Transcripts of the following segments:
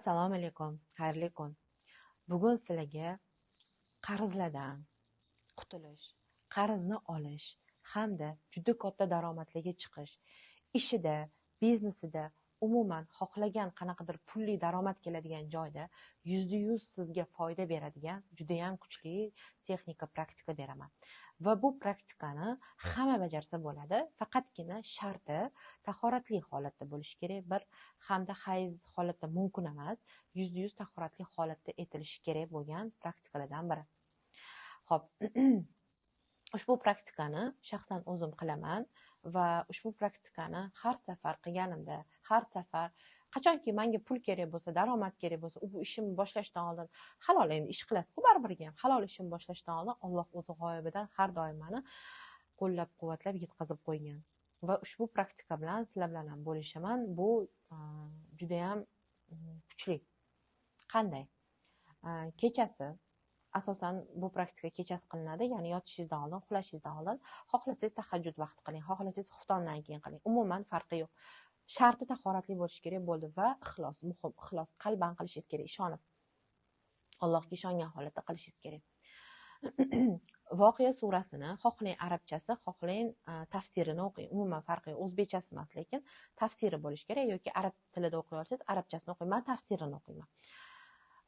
Assalomu alaykum, xayrli kun. Bugun sizlarga qarzlardan qutulish, qarzni olish hamda juda katta daromadlarga chiqish, ishida, biznesida, umuman xohlagan qanaqadir pulli daromad keladigan joyda %100 sizga foyda beradigan juda ham kuchli texnika, praktika beraman. Va bu praktikani hamma bajarsa bo'ladi, faqatgina sharti tahoratli holatda bo'lishi kerak bir, hamda hayz holatda mumkin emas, %100 tahoratli holatda etilishi kerak bo'lgan praktikalardan biri. Xo'p, ushbu praktikani shaxsan o'zim qilaman va ushbu praktikani har safar qilganimda, har safar qachonki menga pul kerak bo'lsa, daromad kerak bo'lsa, bu ishimni boshlashdan oldin, halol endi ish qilasiz-ku baribir ham, halol ishimni boshlashdan oldin Alloh o'zi g'oyibidan har doim meni qo'llab-quvvatlab yetkazib qo'ygan. Va ushbu praktika bilan sizlar bilan ham bo'lishaman. Bu juda ham kuchli. Qanday? Kechasi, asosan bu praktika kechasi qilinadi, ya'ni yotishingizdan oldin, uxlashingizdan oldin, xohlasangiz tahajjud vaqti qiling, xohlasangiz xuftondan keyin qiling. Umuman farqi yo'q. Sharti tahoratli bo'lishi kerak bo'ldi va ixlos, muhim, ixlos, qalban qilishingiz kerak, ishonib. Allohga ishongan holatda qilishingiz kerak. Voqea surasini xohlang arabchasi, xohlang tafsirini o'qing. Umuman farqi yo'q, o'zbekchasi emas, lekin tafsiri bo'lishi kerak yoki arab tilida o'qiy olsangiz, arabchasini o'qing. Men tafsirini o'qiyman.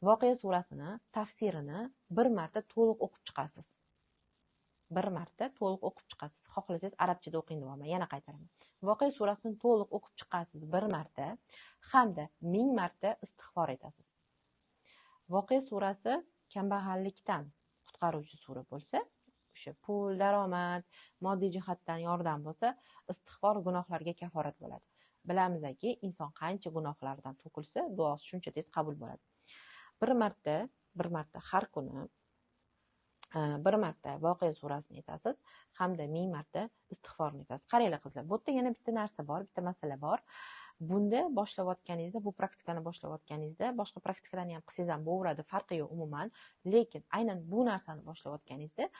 Voqea surasini tafsirini bir marta to'liq o'qib chiqasiz. Bir marta to'liq o'qib chiqasiz. Xohlasangiz arabchada o'qing deyapman, yana qaytaraman. Voqea surasini to'liq o'qib chiqasiz bir marta hamda 1000 marta istig'for etasiz. Voqea surasi kambag'allikdan qutqaruvchi sura bo'lsa, o'sha pul, daromad, moddiy jihatdan yordam bo'lsa, istig'for gunohlarga kaforat bo'ladi. Bilamizki, inson qancha gunohlardan to'kilsa, duosi shuncha tez qabul bo'ladi. Bir marta har kuni bir marta voqea surasini aytasiz hamda 1000 marta istig'forni aytasiz. Qaranglar qizlar, bu yerda yana bitta narsa bor, bitta masala bor. Bunda boshlayotganingizda, bu praktikani boshlayotganingizda, boshqa praktikalarni ham qilsangiz ham bo'laveradi, farqi yo'q umuman. Lekin aynan bu narsani boshlayotganingizda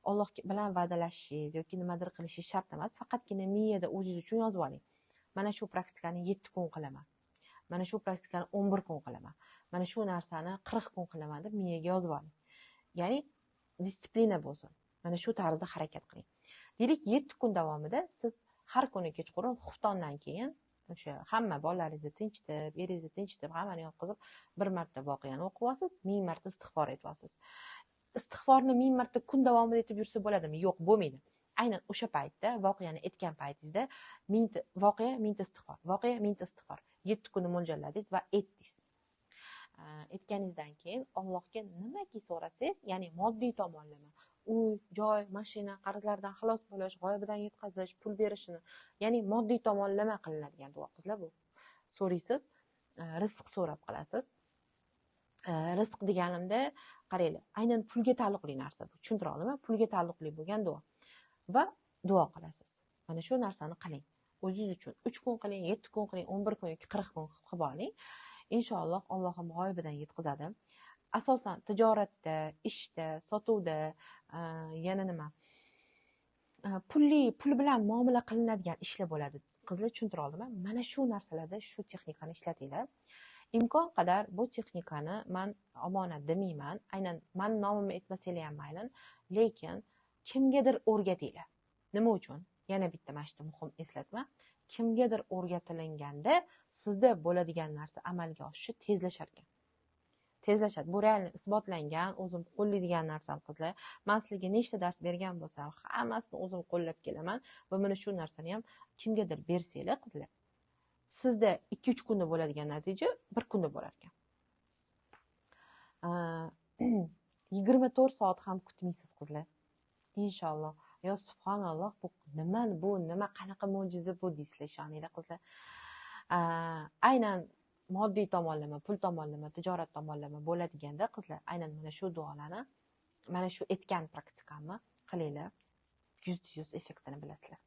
Alloh bilan va'dalashishingiz yoki nimadir qilishingiz shart emas, faqatgina miyada o'zingiz uchun yozib oling. Mana shu praktikani 7 kun qilaman. Mana shu praktikani 11 kun qilaman. Mana shu narsani 40 kun qilaman deb miyaga yozib oling. Ya'ni disiplina bo'lsin. Mana shu tarzda harakat qiling. Deylik 7 kun davomida siz har kuni kechqurun xuftondan keyin o'sha hamma bolalaringizni tinchitib, eringizni tinchitib, hammani yotqizib bir marta voqeani o'qib olasiz, 1000 marta istig'for etib olasiz. Istig'forni 1000 marta kun davomida etib yursa bo'ladimi? Yo'q, bo'lmaydi. Aynan o'sha paytda voqeani aytgan paytingizda voqea 1000 istig'for, voqea 1000 istig'for 7 kunni mo'ljalladingiz va aytdingiz. Aytganingizdan keyin Allohga nimaki so'rasangiz, ya'ni moddiy tomonlama, uy, joy, mashina, qarzlardan xalos bo'lish, g'oyibidan yetkazish, pul berishini, ya'ni moddiy tomonlama qilinadigan duo qizlar bu. So'raysiz, rizq so'rab qilasiz. Rizq deganimda, qaranglar, aynan pulga taalluqli narsa bu. Tushuntira oldimmi? Pulga taalluqli bo'lgan duo. Va duo qilasiz. Mana shu narsani qiling. O'zingiz uchun 3 kun qiling, 7 kun qiling, 11 kun yoki 40 kun qilib oling. Inshaalloh Allohim g'oyibidan yetkazadi. Asosan tijoratda, ishda, sotuvda, yana nima? Pul bilan muomala qilinadigan ishlar bo'ladi. Qizlar tushuntira oldimmi? Mana shu narsalarda shu texnikani ishlatinglar. Imkon qadar bu texnikani men omonat demayman. Aynan men nomimni aytmasanglar ham mayli, lekin kimgadir o'rgatinglar. Nima uchun? Yana bitta mashta muhim eslatma. Kimgadir o'rgatilganda sizda bo'ladigan narsa amalga oshishi tezlashar ekan. Tezlashadi. Bu real isbotlangan, o'zim qo'llaydigan narsam qizlar. Men sizlarga nechta dars bergan bo'lsam, hammasini o'zim qo'llab kelaman va mana shu narsani ham kimgadir bersanglar qizlar, sizda 2-3 kunda bo'ladigan natija 1 kunda bo'lar ekan. 24 soat ham kutmaysiz qizlar. Inshaalloh. Yo subhanalloh, bu nima qanaqa mo'jiza bu deysizlar, ishoninglar qizlar. Aynan moddiy tomonlama, pul tomonlama, tijorat tomonlama bo'ladiganda qizlar, aynan mana shu duolarni, mana shu aytgan praktikamni qilinglar, %100 effektini bilasizlar.